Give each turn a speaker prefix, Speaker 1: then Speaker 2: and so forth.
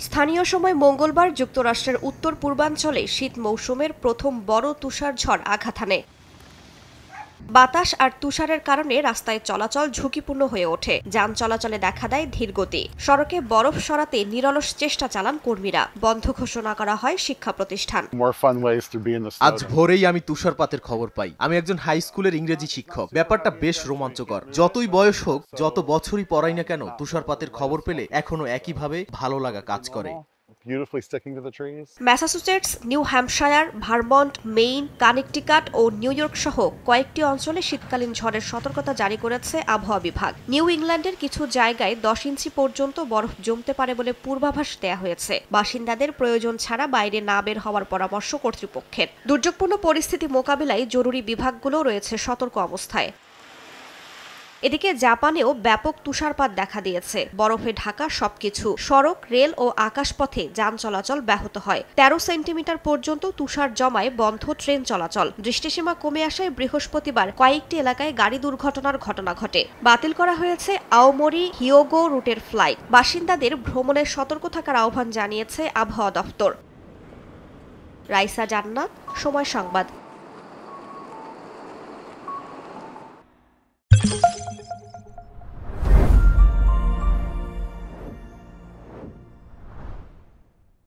Speaker 1: স্থানীয় সময় মঙ্গলবার যুক্তরাষ্ট্রের উত্তর পূর্বাঞ্চলে শীত মৌসুমের প্রথম বড় তুষার ঝড় আঘাত হানে। বাতাস আর তুষারের কারণে রাস্তায় চলাচল ঝুঁকিপূর্ণ হয়ে ওঠে। যান চলাচলে দেখা দেয় ধীরগতি। সড়কে বরফ সরাতে নিরলস চেষ্টা চালান কর্মীরা। বন্ধ ঘোষণা করা হয় শিক্ষা প্রতিষ্ঠান।
Speaker 2: আজ ভোরেই আমি তুষারপাতের খবর পাই। আমি একজন হাই স্কুলের ইংরেজি শিক্ষক। ব্যাপারটা বেশ রোমাঞ্চকর। যতই বয়স হোক, যত বছরই পড়াই না কেন, তুষারপাতের খবর পেলে এখনো একইভাবে ভালো লাগা কাজ করে।
Speaker 1: Massachusetts, New Hampshire, Vermont, Maine, Connecticut ও নিউ ইয়র্ক সহ কয়েকটি অঞ্চলে শীতকালীন ঝড়ের সতর্কতা জারি করেছে আবহাওয়া বিভাগ। নিউ ইংল্যান্ডের কিছু জায়গায় 10 ইঞ্চি পর্যন্ত বরফ জমতে পারে বলে পূর্বাভাস দেয়া হয়েছে। বাসিন্দাদের প্রয়োজন ছাড়া বাইরে না বের হওয়ার পরামর্শ কর্তৃপক্ষের। দুর্যোগপূর্ণ পরিস্থিতি মোকাবিলায় জরুরি বিভাগগুলো রয়েছে সতর্ক অবস্থায়। এদিকে জাপানেও ব্যাপক তুষারপাত দেখা দিয়েছে। বরফে ঢাকা সবকিছু। সড়ক, রেল ও আকাশপথে যান চলাচল ব্যাহত হয়। 13 সেন্টিমিটার পর্যন্ত তুষার জমায় বন্ধ ট্রেন চলাচল। দৃষ্টিসীমা কমে আসায় বৃহস্পতিবার কয়েকটি এলাকায় গাড়ি দুর্ঘটনার ঘটনা ঘটে। বাতিল করা হয়েছে আওমোরি হিয়োগো রুটের ফ্লাইট। বাসিন্দাদের ভ্রমণের সতর্ক থাকার আহ্বান জানিয়েছে আবহাওয়া দফতর। রাইসা জান্নাত, সময় সংবাদ।